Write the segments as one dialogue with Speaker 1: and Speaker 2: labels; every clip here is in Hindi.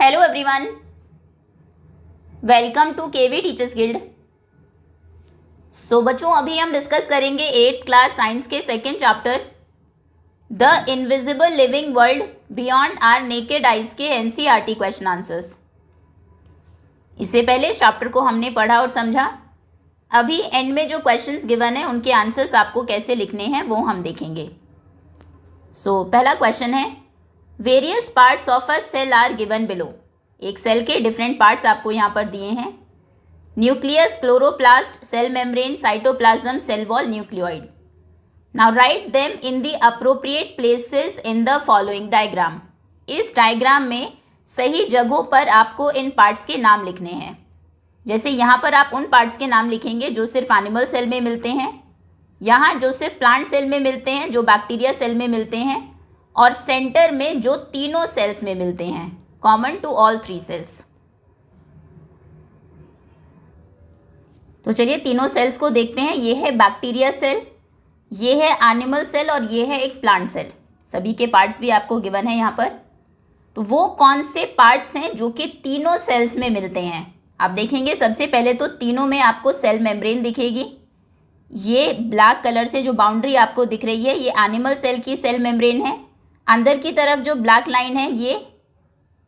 Speaker 1: Hello everyone, welcome to KV teachers guild. So बच्चों, अभी हम डिस्कस करेंगे 8th क्लास साइंस के second chapter the invisible living world beyond our naked eyes के एनसीईआरटी क्वेश्चन आंसर्स। इससे पहले इस चैप्टर को हमने पढ़ा और समझा। अभी एंड में जो क्वेश्चंस गिवन है उनके आंसर्स आपको कैसे लिखने हैं वो हम देखेंगे। सो पहला क्वेश्चन है, various parts of a cell are given below. एक सेल के डिफरेंट पार्ट्स आपको यहाँ पर दिए हैं। Nucleus, chloroplast, cell membrane, cytoplasm, cell wall, nucleoid. Now write them in the appropriate places in the following diagram. इस डायग्राम में सही जगहों पर आपको इन पार्ट्स के नाम लिखने हैं। जैसे यहाँ पर आप उन पार्ट्स के नाम लिखेंगे जो सिर्फ एनिमल सेल में मिलते हैं, यहाँ जो सिर्फ प्लांट सेल में मिलते हैं, जो बैक्टीरिया सेल में मिलते हैं, और सेंटर में जो तीनों सेल्स में मिलते हैं, कॉमन टू ऑल 3 सेल्स। तो चलिए तीनों सेल्स को देखते हैं। ये है बैक्टीरिया सेल, ये है एनिमल सेल और ये है एक प्लांट सेल। सभी के पार्ट्स भी आपको गिवन है यहाँ पर। तो वो कौन से पार्ट्स हैं जो कि तीनों सेल्स में मिलते हैं? आप देखेंगे सबसे पहले तो तीनों में आपको सेल मेम्ब्रेन दिखेगी। ये ब्लैक कलर से जो बाउंड्री आपको दिख रही है ये एनिमल सेल की सेल मेम्ब्रेन है। अंदर की तरफ जो ब्लैक लाइन है ये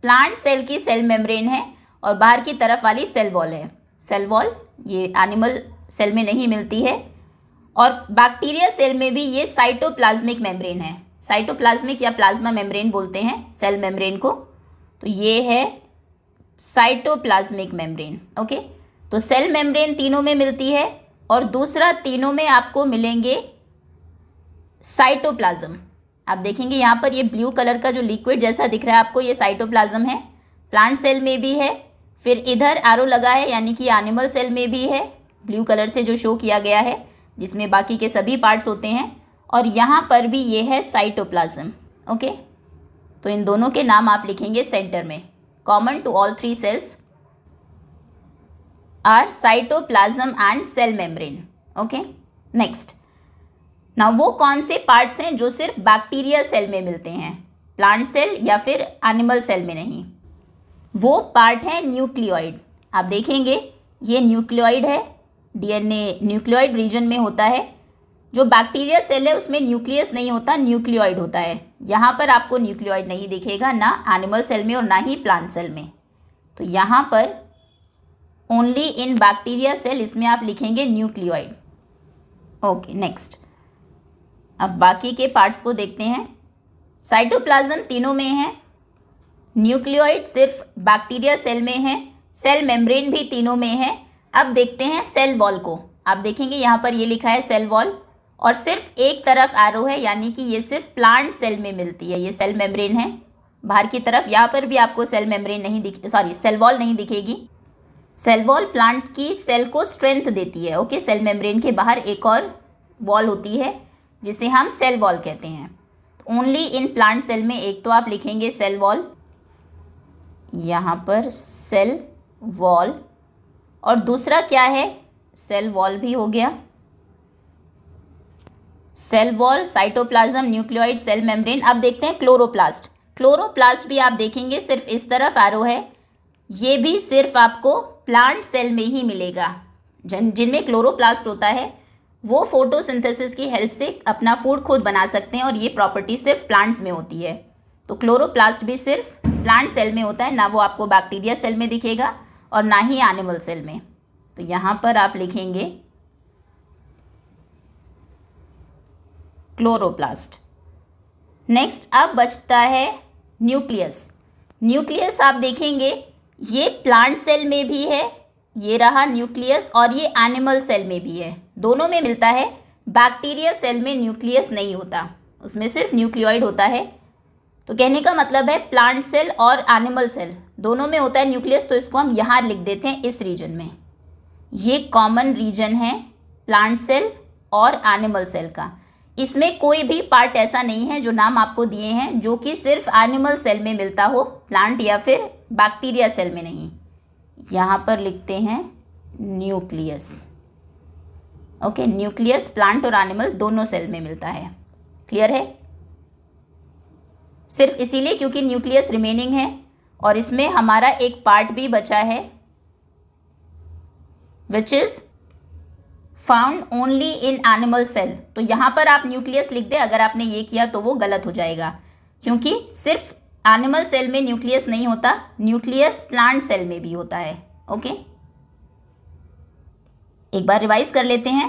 Speaker 1: प्लांट सेल की सेल मेम्ब्रेन है और बाहर की तरफ वाली सेल वॉल है। सेल वॉल ये एनिमल सेल में नहीं मिलती है। और बैक्टीरिया सेल में भी ये साइटोप्लाज्मिक मेम्ब्रेन है। साइटोप्लाज्मिक या प्लाज्मा मेम्ब्रेन बोलते हैं सेल मेम्ब्रेन को। तो ये है साइटोप्लाज्मिक मेम्ब्रेन। ओके, तो सेल मेम्ब्रेन तीनों में मिलती है और दूसरा तीनों में आपको मिलेंगे साइटोप्लाज्म। आप देखेंगे यहाँ पर ये ब्लू कलर का जो लिक्विड जैसा दिख रहा है आपको, ये साइटोप्लाज्म है। प्लांट सेल में भी है, फिर इधर एरो लगा है यानी कि एनिमल सेल में भी है, ब्लू कलर से जो शो किया गया है जिसमें बाकी के सभी पार्ट्स होते हैं, और यहाँ पर भी ये है साइटोप्लाज्म। ओके, तो इन दोनों के नाम आप लिखेंगे सेंटर में। Common to all 3 cells are cytoplasm and cell membrane. Okay, next. Now वो कौन से पार्ट्स हैं जो सिर्फ बैक्टीरिया सेल में मिलते हैं, प्लांट सेल या फिर एनिमल सेल में नहीं? वो पार्ट है न्यूक्लियोइड। आप देखेंगे ये न्यूक्लियोइड है, डीएनए न्यूक्लियोइड रीजन में होता है। जो बैक्टीरिया सेल है उसमें न्यूक्लियस नहीं होता, न्यूक्लियोइड होता है। यहाँ पर आपको न्यूक्लियोइड नहीं दिखेगा, ना एनिमल सेल में और ना ही प्लांट सेल में। तो यहाँ पर ओनली इन बैक्टीरिया सेल, इसमें आप लिखेंगे न्यूक्लियोइड। Okay, next. अब बाकी के पार्ट्स को देखते हैं। साइटोप्लाज्म तीनों में है, न्यूक्लियोइड सिर्फ बैक्टीरिया सेल में है, सेल मेम्ब्रेन भी तीनों में है। अब देखते हैं सेल वॉल को। आप देखेंगे यहाँ पर ये लिखा है सेल वॉल और सिर्फ एक तरफ एरो है यानी कि ये सिर्फ प्लांट सेल में मिलती है। ये सेल मेम्ब्रेन है। बाहर की तरफ यहाँ पर भी आपको सेल मेम्ब्रेन नहीं सेल वॉल नहीं दिखेगी। सेल वॉल प्लांट की सेल को स्ट्रेंथ देती है। ओके, सेल मेम्ब्रेन के बाहर एक और वॉल होती है जिसे हम सेल वॉल कहते हैं। ओनली इन प्लांट सेल में एक तो आप लिखेंगे सेल वॉल, यहाँ पर सेल वॉल, और दूसरा क्या है, सेल वॉल भी हो गया। Cell wall, cytoplasm, nucleoid, cell membrane. अब देखते हैं क्लोरोप्लास्ट। क्लोरोप्लास्ट भी आप देखेंगे सिर्फ इस तरफ एरो है, ये भी सिर्फ आपको प्लांट सेल में ही मिलेगा। जिनमें क्लोरोप्लास्ट होता है वो फोटोसिंथेसिस की हेल्प से अपना फूड खुद बना सकते हैं और ये प्रॉपर्टी सिर्फ प्लांट्स में होती है। तो क्लोरोप्लास्ट भी सिर्फ प्लांट सेल में होता है, ना वो आपको बैक्टीरिया सेल में दिखेगा और ना ही एनिमल सेल में। तो यहाँ पर आप लिखेंगे क्लोरोप्लास्ट। नेक्स्ट अब बचता है न्यूक्लियस। न्यूक्लियस आप देखेंगे ये प्लांट सेल में भी है, ये रहा न्यूक्लियस, और ये एनिमल सेल में भी है, दोनों में मिलता है। बैक्टीरिया सेल में न्यूक्लियस नहीं होता, उसमें सिर्फ न्यूक्लियोइड होता है। तो कहने का मतलब है प्लांट सेल और एनिमल सेल दोनों में होता है न्यूक्लियस। तो इसको हम यहाँ लिख देते हैं इस रीजन में। ये कॉमन रीजन है प्लांट सेल और एनिमल सेल का। इसमें कोई भी पार्ट ऐसा नहीं है जो नाम आपको दिए हैं जो कि सिर्फ एनिमल सेल में मिलता हो, प्लांट या फिर बैक्टीरिया सेल में नहीं। यहाँ पर लिखते हैं न्यूक्लियस। ओके, न्यूक्लियस प्लांट और एनिमल दोनों सेल में मिलता है। क्लियर है? सिर्फ इसीलिए क्योंकि न्यूक्लियस रिमेनिंग है और इसमें हमारा एक पार्ट भी बचा है which is found only in animal cell. तो यहाँ पर आप न्यूक्लियस लिख दें, अगर आपने ये किया तो वो गलत हो जाएगा, क्योंकि सिर्फ एनिमल सेल में न्यूक्लियस नहीं होता, न्यूक्लियस प्लांट सेल में भी होता है। ओके, एक बार रिवाइज कर लेते हैं।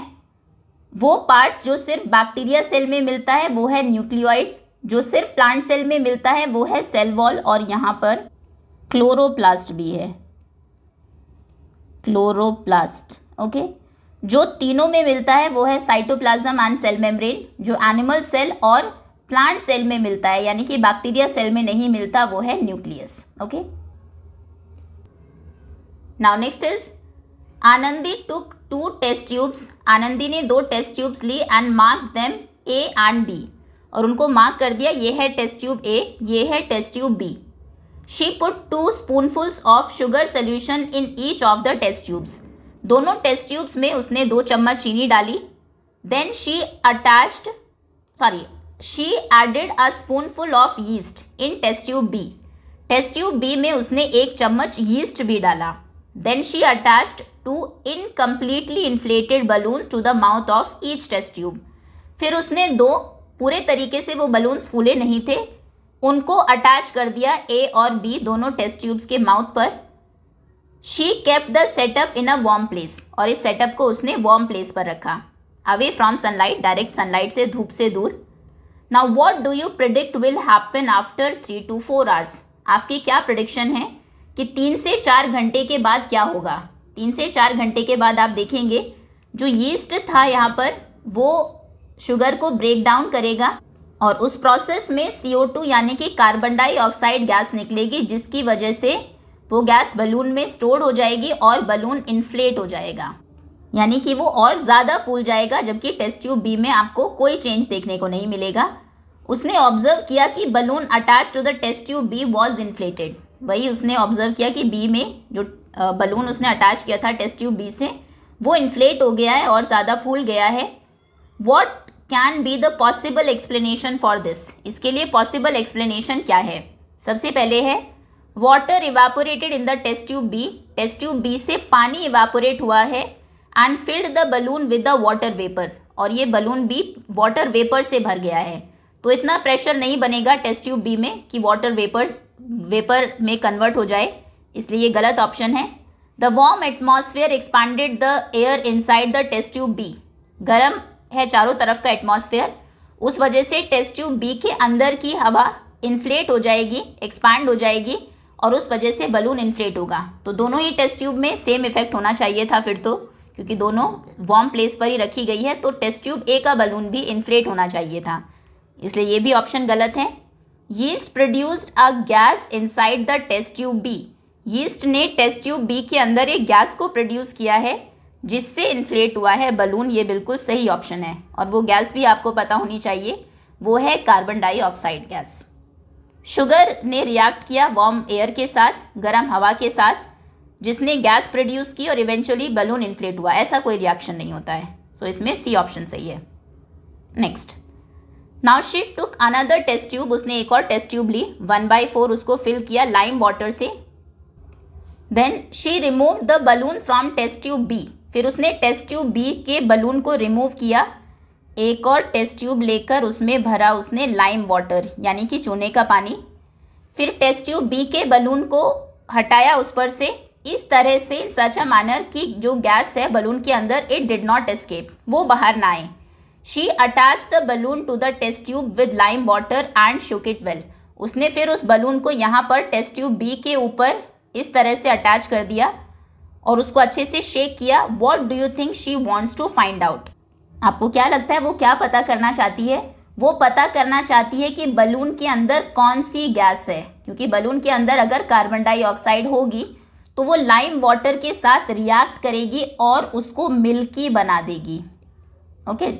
Speaker 1: वो पार्ट्स जो सिर्फ बैक्टीरिया सेल में मिलता है वो है न्यूक्लियोइड, जो सिर्फ प्लांट सेल में मिलता है वो है सेल वॉल, और यहाँ पर क्लोरोप्लास्ट भी है, क्लोरोप्लास्ट। ओके, जो तीनों में मिलता है वो है साइटोप्लाज्म एंड सेल मेम्ब्रेन। जो एनिमल सेल और प्लांट सेल में मिलता है, यानी कि बैक्टीरिया सेल में नहीं मिलता, वो है nucleus. Okay, now next is Anandi took 2 test tubes. Anandi ने 2 टेस्ट ट्यूब्स ली and mark them A and B, और उनको मार्क कर दिया, ये है टेस्ट ट्यूब ए, ये है test tube B. She put 2 spoonfuls of sugar solution in each of the test tubes. दोनों टेस्ट ट्यूब्स में उसने 2 चम्मच चीनी डाली। Then she added a spoonful of yeast in test tube B. Test tube B में उसने 1 चम्मच यीस्ट भी डाला। Then she attached 2 incompletely inflated balloons to the mouth of each test tube. फिर उसने 2 पूरे तरीके से वो बलून्स फूले नहीं थे, उनको अटैच कर दिया ए और बी दोनों टेस्ट ट्यूब्स के माउथ पर। She kept the setup in a warm place, और इस सेटअप को उसने वार्म प्लेस पर रखा, away from sunlight, direct sunlight से, धूप से दूर। Now what do you predict will happen after 3 to 4 hours? आपकी क्या प्रिडिक्शन है कि 3 से 4 घंटे के बाद क्या होगा? 3 से 4 घंटे के बाद आप देखेंगे जो यीस्ट था यहाँ पर वो शुगर को ब्रेक डाउन करेगा, और उस प्रोसेस में CO2 यानी कि कार्बन डाइऑक्साइड गैस निकलेगी, जिसकी वजह से वो गैस बलून में स्टोर हो जाएगी और बलून इन्फ्लेट हो जाएगा, यानी कि वो और ज़्यादा फूल जाएगा, जबकि टेस्ट ट्यूब बी में आपको कोई चेंज देखने को नहीं मिलेगा। उसने ऑब्जर्व किया कि balloon attach to the test tube B was inflated. वही उसने ऑब्जर्व किया कि बी में जो बलून उसने अटैच किया था टेस्ट ट्यूब बी से, वो इन्फ्लेट हो गया है और ज़्यादा फूल गया है। What can be the possible explanation for this? इसके लिए पॉसिबल एक्सप्लेनेशन क्या है? सबसे पहले है water evaporated in the test tube B. Test tube B से पानी इवापोरेट हुआ है and filled the balloon with the water vapour, और ये बलून भी वाटर वेपर से भर गया है। तो इतना प्रेशर नहीं बनेगा टेस्ट ट्यूब बी में कि वाटर वेपर में कन्वर्ट हो जाए, इसलिए ये गलत ऑप्शन है। The warm atmosphere expanded the air inside the test tube B. गर्म है चारों तरफ का एटमॉस्फेयर, उस वजह से टेस्ट ट्यूब बी के अंदर की हवा इन्फ्लेट हो जाएगी, एक्सपांड हो जाएगी, और उस वजह से बलून इन्फ्लेट होगा। तो दोनों ही टेस्ट ट्यूब में सेम इफेक्ट होना चाहिए था फिर तो, क्योंकि दोनों वार्म प्लेस पर ही रखी गई है, तो टेस्ट ट्यूब ए का बलून भी इन्फ्लेट होना चाहिए था, इसलिए ये भी ऑप्शन गलत है। Yeast produced a gas inside the test tube B. Yeast ने टेस्ट ट्यूब बी के अंदर एक गैस को प्रोड्यूस किया है जिससे इन्फ्लेट हुआ है बलून, ये बिल्कुल सही ऑप्शन है, और वो गैस भी आपको पता होनी चाहिए, वो है कार्बन डाइऑक्साइड गैस। शुगर ने रिएक्ट किया वार्म एयर के साथ, गर्म हवा के साथ, जिसने गैस प्रोड्यूस की और इवेंचुअली बलून इन्फ्लेट हुआ। ऐसा कोई रिएक्शन नहीं होता है, सो इसमें सी ऑप्शन सही है। Next, now she took another test tube. उसने एक और टेस्ट ट्यूब ली, 1/4 उसको फिल किया लाइम वाटर से। Then she remove the balloon from test tube B. फिर उसने टेस्ट ट्यूब बी के बलून को रिमूव किया, एक और टेस्ट ट्यूब लेकर उसमें भरा उसने लाइम वाटर यानी कि चूने का पानी। फिर टेस्ट ट्यूब बी के बलून को हटाया उस पर से, इस तरह से इन सच अ मैनर कि जो गैस है बलून के अंदर इट डिड नॉट एस्केप, वो बाहर ना आए। She attach the balloon to the test tube with lime water and shook it well. उसने फिर उस बलून को यहाँ पर टेस्ट ट्यूब बी के ऊपर इस तरह से अटैच कर दिया और उसको अच्छे से शेक किया। What do you think she wants to find out? आपको क्या लगता है वो क्या पता करना चाहती है? वो पता करना चाहती है कि बलून के अंदर कौन सी गैस है, क्योंकि बलून के अंदर अगर कार्बन डाइऑक्साइड होगी तो वो लाइम वाटर के साथ रिएक्ट करेगी और उसको मिल्की बना देगी। ओके,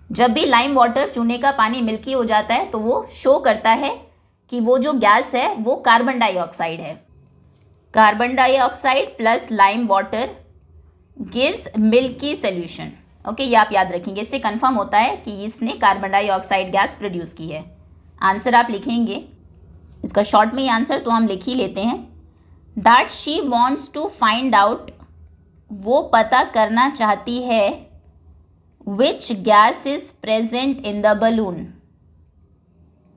Speaker 1: जब भी लाइम वाटर चूने का पानी मिल्की हो जाता है तो वो शो करता है कि वो जो गैस है वो कार्बन डाइऑक्साइड है। Carbon dioxide plus lime water gives milky solution. Okay, ये आप याद रखेंगे, इससे कंफर्म होता है कि यीस्ट ने कार्बन डाइऑक्साइड गैस प्रोड्यूस की है। आंसर आप लिखेंगे इसका शॉर्ट में आंसर तो हम लिख ही लेते हैं, that she wants to find out, वो पता करना चाहती है, which gas is present in the balloon,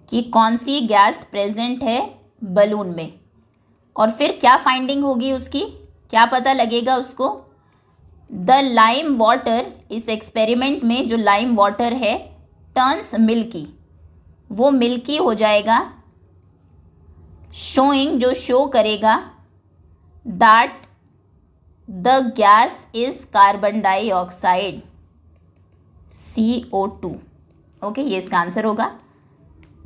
Speaker 1: कि कौन सी गैस प्रेजेंट है बलून में। और फिर क्या फाइंडिंग होगी उसकी, क्या पता लगेगा उसको, द लाइम वाटर, इस एक्सपेरिमेंट में जो लाइम वाटर है टर्न्स मिल्की, वो मिल्की हो जाएगा, शोइंग, जो शो करेगा, that the gas is carbon dioxide, CO2। Okay, ये इसका आंसर होगा।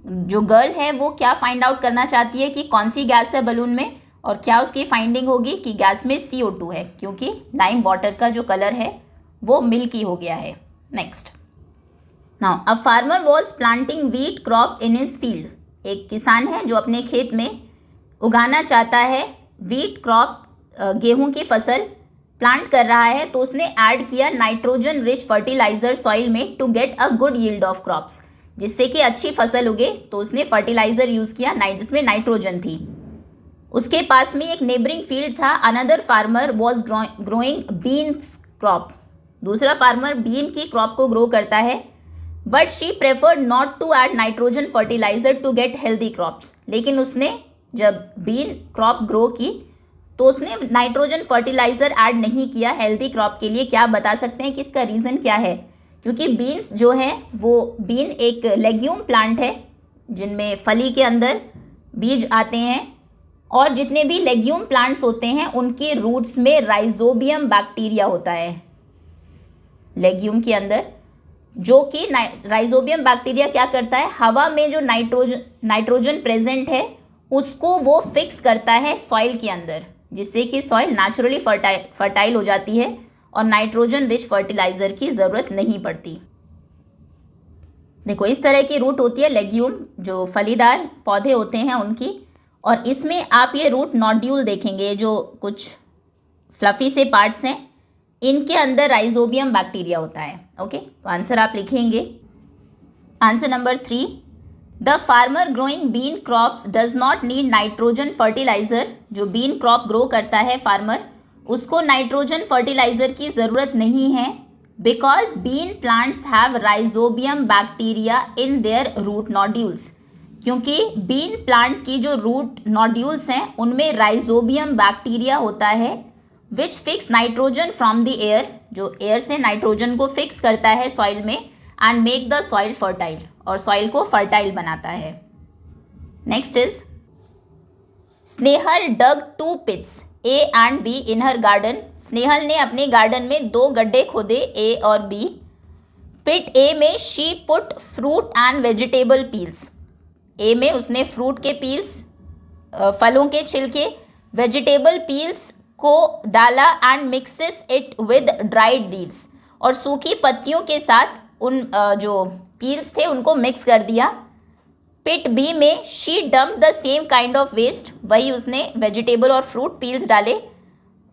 Speaker 1: जो गर्ल है वो क्या फाइंड आउट करना चाहती है कि कौन सी गैस है बलून में, और क्या उसकी फाइंडिंग होगी कि गैस में CO2 है, क्योंकि लाइम वाटर का जो कलर है वो मिल्की हो गया है। Next, now a farmer was planting wheat crop in his field. एक किसान है जो अपने खेत में उगाना चाहता है व्हीट क्रॉप, गेहूं की फसल प्लांट कर रहा है, तो उसने ऐड किया नाइट्रोजन रिच फर्टिलाइजर सॉइल में to get a good yield of crops, जिससे कि अच्छी फसल उगे। तो उसने फर्टिलाइजर यूज़ किया जिसमें नाइट्रोजन थी। उसके पास में एक नेबरिंग फील्ड था, another farmer was growing beans crop, दूसरा फार्मर बीन की क्रॉप को ग्रो करता है, but she preferred not to add nitrogen fertilizer to get healthy crops. लेकिन उसने जब बीन क्रॉप ग्रो की तो उसने नाइट्रोजन फर्टिलाइजर ऐड नहीं किया हेल्दी क्रॉप के लिए। क्या बता सकते हैं कि इसका रीज़न क्या है? क्योंकि बीन्स जो है वो बीन एक लेग्यूम प्लांट है जिनमें फली के अंदर बीज आते हैं, और जितने भी लेग्यूम प्लांट्स होते हैं उनकी रूट्स में राइजोबियम बैक्टीरिया होता है लेग्यूम के अंदर, जो कि राइजोबियम बैक्टीरिया क्या करता है, हवा में जो नाइट्रोजन प्रेजेंट है उसको वो फिक्स करता है सॉइल के अंदर, जिससे कि सॉइल नेचुरली फर्टाइल हो जाती है और नाइट्रोजन रिच फर्टिलाइजर की ज़रूरत नहीं पड़ती। देखो, इस तरह की रूट होती है लेग्यूम, जो फलीदार पौधे होते हैं उनकी, और इसमें आप ये रूट नोड्यूल देखेंगे, जो कुछ फ्लफी से पार्ट्स हैं, इनके अंदर राइजोबियम बैक्टीरिया होता है। ओके, तो आंसर आप लिखेंगे, answer number 3, the farmer growing bean crops does not need nitrogen fertilizer. जो बीन क्रॉप ग्रो करता है फार्मर, उसको नाइट्रोजन फर्टिलाइजर की ज़रूरत नहीं है, because bean plants have rhizobium bacteria in their root nodules, क्योंकि बीन प्लांट की जो रूट नोड्यूल्स हैं उनमें राइजोबियम बैक्टीरिया होता है, which fix nitrogen from the air, जो एयर से नाइट्रोजन को फिक्स करता है सॉइल में, and make the soil fertile, और सॉइल को फर्टाइल बनाता है। Next is, Snehal dug 2 pits A and B in her garden. Snehal ने अपने गार्डन में 2 गड्ढे खोदे, A और B। पिट A में she put fruit and vegetable peels. A में उसने फ्रूट के पील्स, फलों के छिलके, वेजिटेबल पील्स को डाला, and mixes it with dried leaves, और सूखी पत्तियों के साथ उन जो पील्स थे उनको मिक्स कर दिया। पिट बी में she dump the same kind of waste, वही उसने वेजिटेबल और फ्रूट पील्स डाले,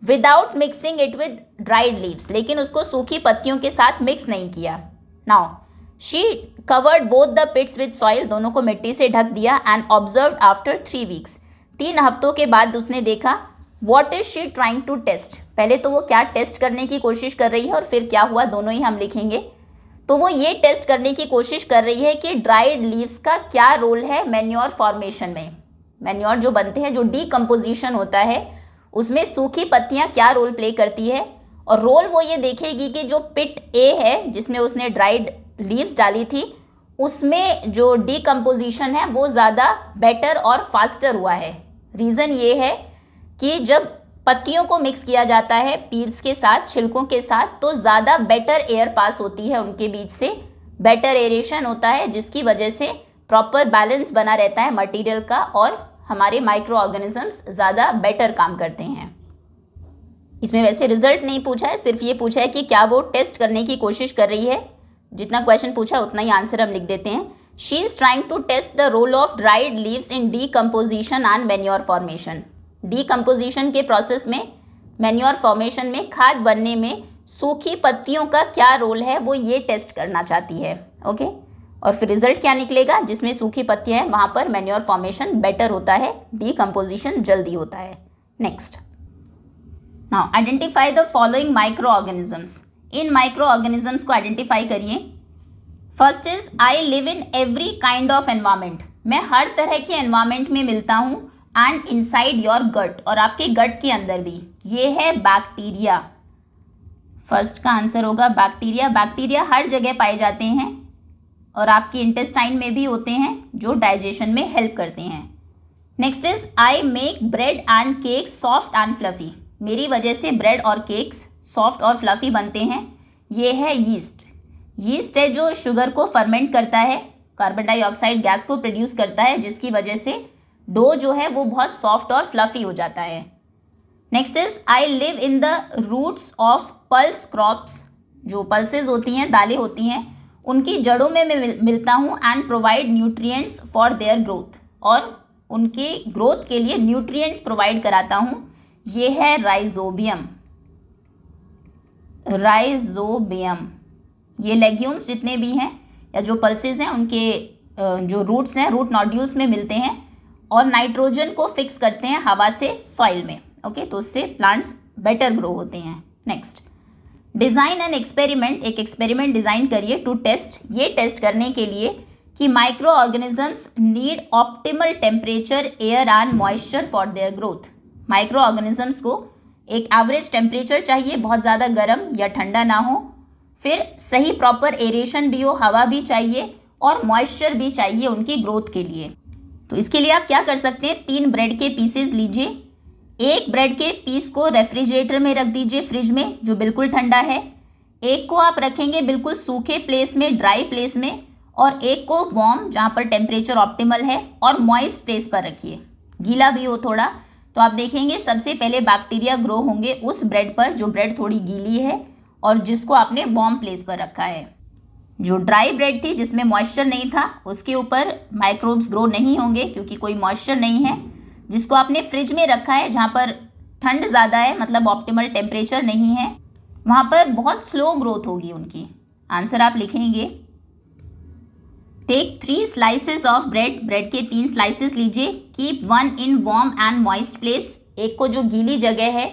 Speaker 1: without mixing it with dried leaves, लेकिन उसको सूखी पत्तियों के साथ मिक्स नहीं किया। Now she covered both the pits with soil, दोनों को मिट्टी से ढक दिया, एंड ऑब्जर्व्ड आफ्टर 3 वीक्स, 3 हफ्तों के बाद उसने देखा, what is she trying to test. पहले तो वो क्या टेस्ट करने की कोशिश कर रही है और फिर क्या हुआ, दोनों ही हम लिखेंगे। तो वो ये टेस्ट करने की कोशिश कर रही है कि ड्राइड लीव्स का क्या रोल है मैन्योर फॉर्मेशन में। मैन्योर जो बनते हैं, जो डीकम्पोजिशन होता है, उसमें सूखी पत्तियां क्या रोल प्ले करती है, और रोल वो ये देखेगी कि जो पिट ए है जिसमें उसने ड्राइड लीव्स डाली थी, उसमें जो डीकम्पोजिशन है वो ज़्यादा बेटर और फास्टर हुआ है। रीज़न ये है कि जब पत्तियों को मिक्स किया जाता है पील्स के साथ, छिलकों के साथ, तो ज़्यादा बेटर एयर पास होती है उनके बीच से, बेटर एरेशन होता है, जिसकी वजह से प्रॉपर बैलेंस बना रहता है मटेरियल का, और हमारे माइक्रो ऑर्गेनिजम्स ज़्यादा बेटर काम करते हैं। इसमें वैसे रिजल्ट नहीं पूछा है, सिर्फ ये पूछा है कि क्या वो टेस्ट करने की कोशिश कर रही है। जितना क्वेश्चन पूछा उतना ही आंसर हम लिख देते हैं। She is trying to test the role of dried leaves in decomposition and manure formation. Decomposition के प्रोसेस में, मैन्योर फॉर्मेशन में, खाद बनने में सूखी पत्तियों का क्या रोल है, वो ये टेस्ट करना चाहती है। ओके, और फिर रिजल्ट क्या निकलेगा, जिसमें सूखी पत्तियां हैं वहाँ पर मैन्योर फॉर्मेशन बेटर होता है, डीकम्पोजिशन जल्दी होता है। Next, now identify the following micro organisms. In micro organisms को आइडेंटिफाई करिए। First is I live in every kind of environment. मैं हर तरह के एनवायरमेंट में मिलता हूँ। एंड इनसाइड योर गट, और आपके गट के अंदर भी। ये है बैक्टीरिया। फर्स्ट का आंसर होगा बैक्टीरिया। बैक्टीरिया हर जगह पाए जाते हैं और आपके इंटेस्टाइन में भी होते हैं जो डाइजेशन में हेल्प करते हैं। Next is I make bread and cake soft and fluffy. मेरी वजह से ब्रेड और केक्स सॉफ्ट और फ्लफी बनते हैं। ये है यीस्ट। यीस्ट है जो शुगर को फर्मेंट करता है, कार्बन डाइऑक्साइड गैस को प्रोड्यूस करता है, जिसकी वजह से डो जो है वो बहुत सॉफ्ट और फ्लफी हो जाता है। Next is I live in the roots of pulse crops. जो पल्सेस होती हैं, दालें होती हैं, उनकी जड़ों में मैं मिलता हूँ। And provide nutrients for their growth, और उनके ग्रोथ के लिए न्यूट्रिएंट्स प्रोवाइड कराता हूँ। ये है राइजोबियम। राइजोबियम ये लेग्यूम्स जितने भी हैं या जो पल्सेस हैं उनके जो रूट्स हैं, रूट नोड्यूल्स में मिलते हैं और नाइट्रोजन को फिक्स करते हैं हवा से सॉइल में। ओके, तो उससे प्लांट्स बेटर ग्रो होते हैं। Next, design an experiment. एक एक्सपेरिमेंट डिज़ाइन करिए टू टेस्ट, ये टेस्ट करने के लिए कि micro organisms need optimal temperature, air and moisture for their growth. Micro organisms को एक एवरेज टेम्परेचर चाहिए, बहुत ज़्यादा गर्म या ठंडा ना हो, फिर सही प्रॉपर एरेशन भी हो, हवा भी चाहिए और मॉइस्चर भी चाहिए उनकी ग्रोथ के लिए। तो इसके लिए आप क्या कर सकते हैं, 3 ब्रेड के पीसेस लीजिए। एक ब्रेड के पीस को रेफ्रिजरेटर में रख दीजिए, फ्रिज में, जो बिल्कुल ठंडा है। एक को आप रखेंगे बिल्कुल सूखे प्लेस में, ड्राई प्लेस में, और एक को वार्म जहाँ पर टेम्परेचर ऑप्टिमल है, और मॉइस्ट प्लेस पर रखिए, गीला भी हो थोड़ा। तो आप देखेंगे सबसे पहले बैक्टीरिया ग्रो होंगे उस ब्रेड पर जो ब्रेड थोड़ी गीली है और जिसको आपने वार्म प्लेस पर रखा है। जो ड्राई ब्रेड थी जिसमें मॉइस्चर नहीं था, उसके ऊपर माइक्रोब्स ग्रो नहीं होंगे क्योंकि कोई मॉइस्चर नहीं है। जिसको आपने फ्रिज में रखा है जहाँ पर ठंड ज़्यादा है, मतलब ऑप्टिमल टेम्परेचर नहीं है, वहाँ पर बहुत स्लो ग्रोथ होगी उनकी। आंसर आप लिखेंगे, take 3 slices of bread. Bread के 3 स्लाइसेस लीजिए। Keep 1 in warm and moist place. एक को जो गीली जगह है,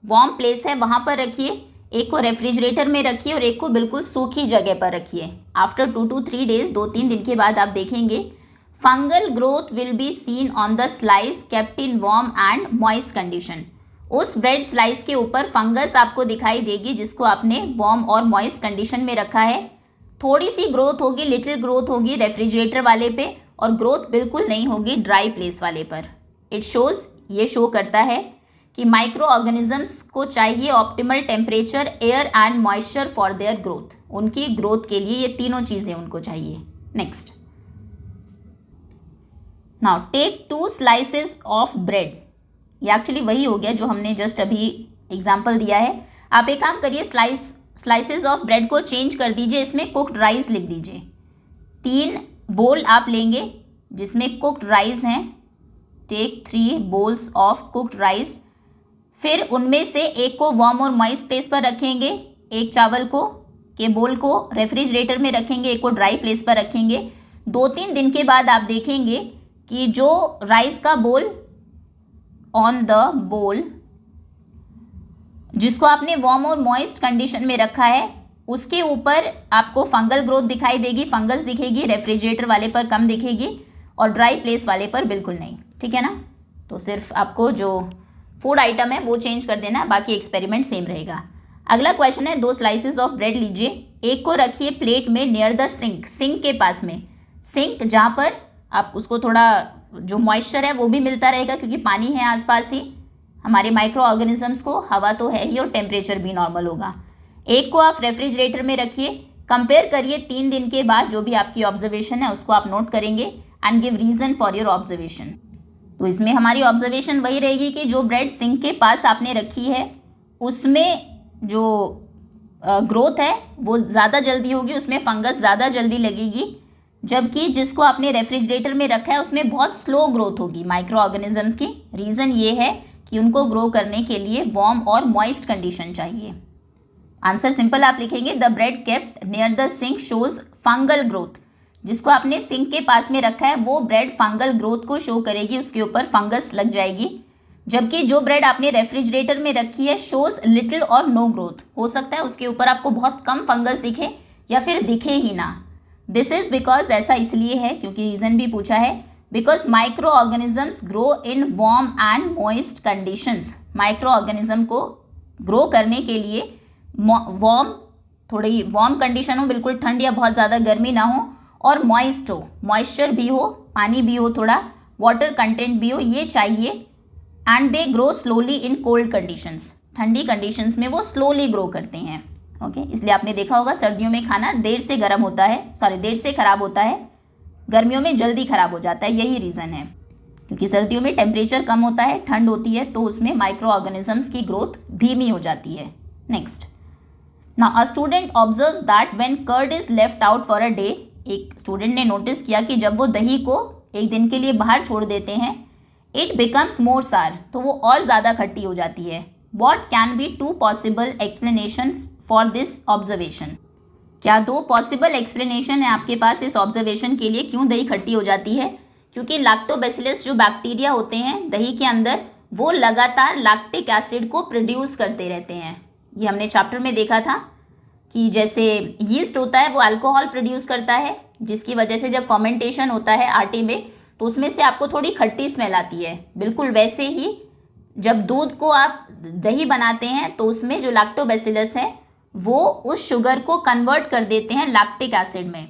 Speaker 1: वार्म प्लेस है, वहाँ पर रखिए। एक को रेफ्रिजरेटर में रखिए और एक को बिल्कुल सूखी जगह पर रखिए। आफ्टर 2 to 3 days, 2-3 दिन के बाद आप देखेंगे fungal growth will be seen on the slice kept in warm and moist condition. उस ब्रेड स्लाइस के ऊपर फंगस आपको दिखाई देगी जिसको आपने वार्म और मॉइस्ट कंडीशन में रखा है। थोड़ी सी ग्रोथ होगी, लिटिल ग्रोथ होगी रेफ्रिजरेटर वाले पे, और ग्रोथ बिल्कुल नहीं होगी ड्राई प्लेस वाले पर। इट शोज़, ये शो करता है कि माइक्रो ऑर्गेनिजम्स को चाहिए optimal temperature, air and moisture for their growth. उनकी ग्रोथ के लिए ये तीनों चीज़ें उनको चाहिए। Next, now take 2 slices of bread. ये एक्चुअली वही हो गया जो हमने जस्ट अभी एग्जाम्पल दिया है। आप एक काम करिए, स्लाइसेस ऑफ ब्रेड को चेंज कर दीजिए, इसमें कुक्ड राइस लिख दीजिए। 3 बोल आप लेंगे जिसमें कुक्ड राइस हैं। Take 3 bowls of cooked rice. फिर उनमें से एक को वार्म और मॉइस्ट प्लेस पर रखेंगे, एक चावल को के बोल को रेफ्रिजरेटर में रखेंगे, एक को ड्राई प्लेस पर रखेंगे। 2-3 दिन के बाद आप देखेंगे कि जो राइस का बोल, ऑन द बोल जिसको आपने वार्म और मॉइस्ट कंडीशन में रखा है, उसके ऊपर आपको फंगल ग्रोथ दिखाई देगी, फंगस दिखेगी। रेफ्रिजरेटर वाले पर कम दिखेगी और ड्राई प्लेस वाले पर बिल्कुल नहीं। ठीक है ना? तो सिर्फ आपको जो फूड आइटम है वो चेंज कर देना, बाकी एक्सपेरिमेंट सेम रहेगा। अगला क्वेश्चन है, 2 स्लाइसेस ऑफ ब्रेड लीजिए। एक को रखिए प्लेट में नियर द सिंक, सिंक के पास में। सिंक जहाँ पर आप उसको थोड़ा जो मॉइस्चर है वो भी मिलता रहेगा क्योंकि पानी है आसपास ही। हमारे माइक्रो ऑर्गेनिजम्स को हवा तो है ही और टेम्परेचर भी नॉर्मल होगा। एक को आप रेफ्रिजरेटर में रखिए। कंपेयर करिए 3 दिन के बाद, जो भी आपकी ऑब्जर्वेशन है उसको आप नोट करेंगे and give reason for your observation. तो इसमें हमारी ऑब्जर्वेशन वही रहेगी कि जो ब्रेड सिंक के पास आपने रखी है उसमें जो ग्रोथ है वो ज़्यादा जल्दी होगी, उसमें फंगस ज़्यादा जल्दी लगेगी, जबकि जिसको आपने रेफ्रिजरेटर में रखा है उसमें बहुत स्लो ग्रोथ होगी माइक्रो ऑर्गेनिजम्स की। रीज़न ये है कि उनको ग्रो करने के लिए वार्म और मॉइस्ट कंडीशन चाहिए। आंसर सिंपल आप लिखेंगे, the bread kept near the sink shows fungal growth. जिसको आपने सिंक के पास में रखा है वो ब्रेड फंगल ग्रोथ को शो करेगी, उसके ऊपर फंगस लग जाएगी। जबकि जो ब्रेड आपने रेफ्रिजरेटर में रखी है शोज लिटिल और नो ग्रोथ, हो सकता है उसके ऊपर आपको बहुत कम फंगस दिखे या फिर दिखे ही ना। दिस इज बिकॉज, ऐसा इसलिए है क्योंकि रीज़न भी पूछा है, because micro organisms grow in warm and moist conditions. Micro organism को ग्रो करने के लिए थोड़ी वार्म कंडीशन हो, बिल्कुल ठंड या बहुत ज़्यादा गर्मी ना हो, और मॉइस्ट हो, मॉइस्चर भी हो, पानी भी हो, थोड़ा वाटर कंटेंट भी हो, ये चाहिए। And they grow slowly in cold conditions, ठंडी कंडीशंस में वो स्लोली ग्रो करते हैं। ओके, इसलिए आपने देखा होगा सर्दियों में खाना देर से गर्म होता है, देर से ख़राब होता है, गर्मियों में जल्दी ख़राब हो जाता है। यही रीज़न है, क्योंकि सर्दियों में टेम्परेचर कम होता है, ठंड होती है, तो उसमें माइक्रो ऑर्गेनिजम्स की ग्रोथ धीमी हो जाती है। Next, now a student observes that when curd is left out for a day, एक स्टूडेंट ने नोटिस किया कि जब वो दही को एक दिन के लिए बाहर छोड़ देते हैं, इट बिकम्स मोर सार, तो वो और ज़्यादा खट्टी हो जाती है। What can be two possible explanation for this observation? क्या दो पॉसिबल एक्सप्लेनेशन है आपके पास इस ऑब्जर्वेशन के लिए क्यों दही खट्टी हो जाती है? क्योंकि लैक्टोबैसिलस जो बैक्टीरिया होते हैं दही के अंदर, वो लगातार लैक्टिक एसिड को प्रोड्यूस करते रहते हैं। ये हमने चैप्टर में देखा था कि जैसे यीस्ट होता है वो अल्कोहल प्रोड्यूस करता है, जिसकी वजह से जब फर्मेंटेशन होता है आटे में तो उसमें से आपको थोड़ी खट्टी स्मेल आती है। बिल्कुल वैसे ही जब दूध को आप दही बनाते हैं तो उसमें जो लैक्टोबैसिलस है वो उस शुगर को कन्वर्ट कर देते हैं लैक्टिक एसिड में,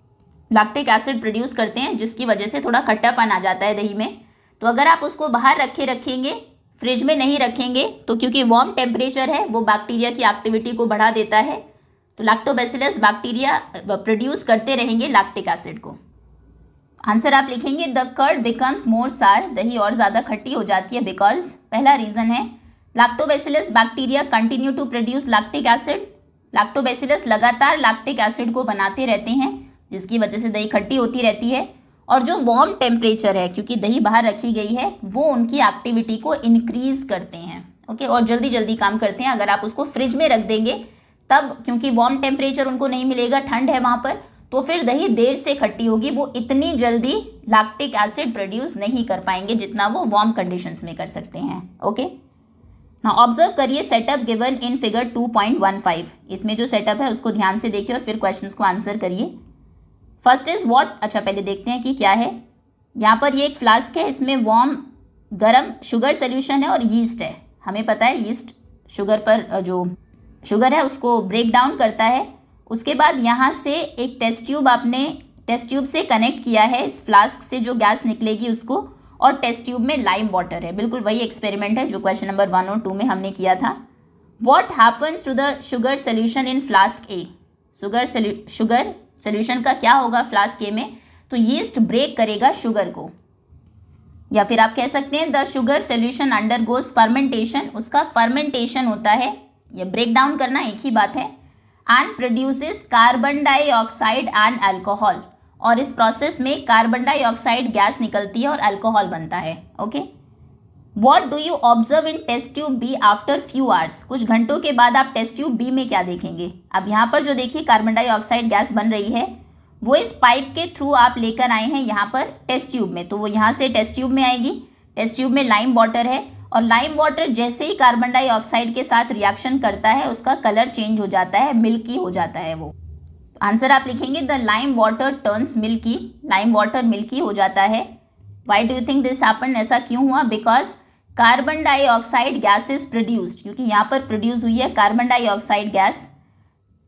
Speaker 1: लैक्टिक एसिड प्रोड्यूस करते हैं, जिसकी वजह से थोड़ा खट्टापन आ जाता है दही में। तो अगर आप उसको बाहर रखेंगे, फ्रिज में नहीं रखेंगे, तो क्योंकि वार्म टेम्परेचर है वो बैक्टीरिया की एक्टिविटी को बढ़ा देता है, तो लैक्टोबैसिलस बैक्टीरिया प्रोड्यूस करते रहेंगे लैक्टिक एसिड को। आंसर आप लिखेंगे द कर्ड बिकम्स मोर सार, दही और ज़्यादा खट्टी हो जाती है, बिकॉज पहला रीज़न है lactobacillus bacteria continue to produce lactic acid. Lactobacillus लगातार लैक्टिक एसिड को बनाते रहते हैं, जिसकी वजह से दही खट्टी होती रहती है। और जो वार्म टेम्परेचर है, क्योंकि दही बाहर रखी गई है, वो उनकी एक्टिविटी को इंक्रीज़ करते हैं। ओके, और जल्दी जल्दी काम करते हैं। अगर आप उसको फ्रिज में रख देंगे तब, क्योंकि वार्म टेम्परेचर उनको नहीं मिलेगा, ठंड है वहाँ पर, तो फिर दही देर से खट्टी होगी, वो इतनी जल्दी लैक्टिक एसिड प्रोड्यूस नहीं कर पाएंगे जितना वो वार्म कंडीशंस में कर सकते हैं। ओके, नाउ ऑब्जर्व करिए सेटअप गिवन इन फिगर 2.15। इसमें जो सेटअप है उसको ध्यान से देखिए और फिर क्वेश्चंस को आंसर करिए। फर्स्ट इज व्हाट, अच्छा पहले देखते हैं कि क्या है। यहाँ पर ये एक फ्लास्क है, इसमें वार्म गर्म शुगर सोल्यूशन है और यीस्ट है। हमें पता है यीस्ट शुगर पर जो शुगर है उसको ब्रेक डाउन करता है। उसके बाद यहाँ से एक टेस्ट ट्यूब आपने टेस्ट ट्यूब से कनेक्ट किया है, इस फ्लास्क से जो गैस निकलेगी उसको, और टेस्ट ट्यूब में लाइम वाटर है। बिल्कुल वही एक्सपेरिमेंट है जो क्वेश्चन नंबर 1 और 2 में हमने किया था। What happens to the sugar solution in flask A? Sugar solution का क्या होगा फ्लास्क ए में? तो यीस्ट ब्रेक करेगा शुगर को, या फिर आप कह सकते हैं the sugar solution undergoes fermentation. उसका फर्मेंटेशन होता है, ये ब्रेक डाउन करना एक ही बात है। And produces carbon dioxide and alcohol, और इस प्रोसेस में कार्बन डाइऑक्साइड गैस निकलती है और अल्कोहल बनता है। Okay, what do you observe in test tube B after few hours? कुछ घंटों के बाद आप टेस्ट ट्यूब बी में क्या देखेंगे? अब यहाँ पर जो देखिए कार्बन डाइऑक्साइड गैस बन रही है, वो इस पाइप के थ्रू आप लेकर आए हैं यहाँ पर टेस्ट ट्यूब में, तो वो यहाँ से टेस्ट ट्यूब में आएगी। टेस्ट ट्यूब में लाइम वाटर है, और लाइम वाटर जैसे ही कार्बन डाइऑक्साइड के साथ रिएक्शन करता है उसका कलर चेंज हो जाता है, मिल्की हो जाता है वो। आंसर आप लिखेंगे the lime water turns milky, lime water milky हो जाता है। Why do you think this happen? ऐसा क्यों हुआ? Because carbon dioxide gas is produced, क्योंकि यहाँ पर प्रोड्यूस हुई है carbon dioxide gas,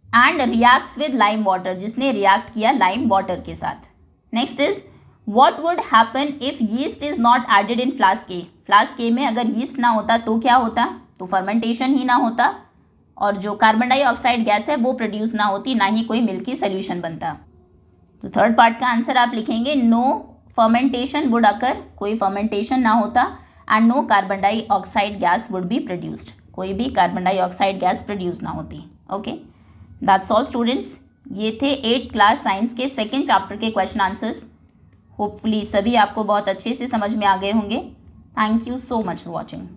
Speaker 1: and reacts with lime water, जिसने रिएक्ट किया लाइम वाटर के साथ। Next is what would happen if yeast is not added in flask A? Flask A में अगर यीस्ट ना होता तो क्या होता? तो फर्मेंटेशन ही ना होता, और जो कार्बन डाइऑक्साइड गैस है वो प्रोड्यूस ना होती, ना ही कोई मिल्की सोल्यूशन बनता। तो थर्ड पार्ट का आंसर आप लिखेंगे नो फर्मेंटेशन वुड अकर, कोई फर्मेंटेशन ना होता, and no carbon dioxide gas would be produced, कोई भी कार्बन डाइऑक्साइड गैस प्रोड्यूस ना होती। Okay, that's all students. ये थे 8th क्लास साइंस के 2nd चैप्टर के क्वेश्चन आंसर्स। होपफुली सभी आपको बहुत अच्छे से समझ में आ गए होंगे। Thank you so much for watching.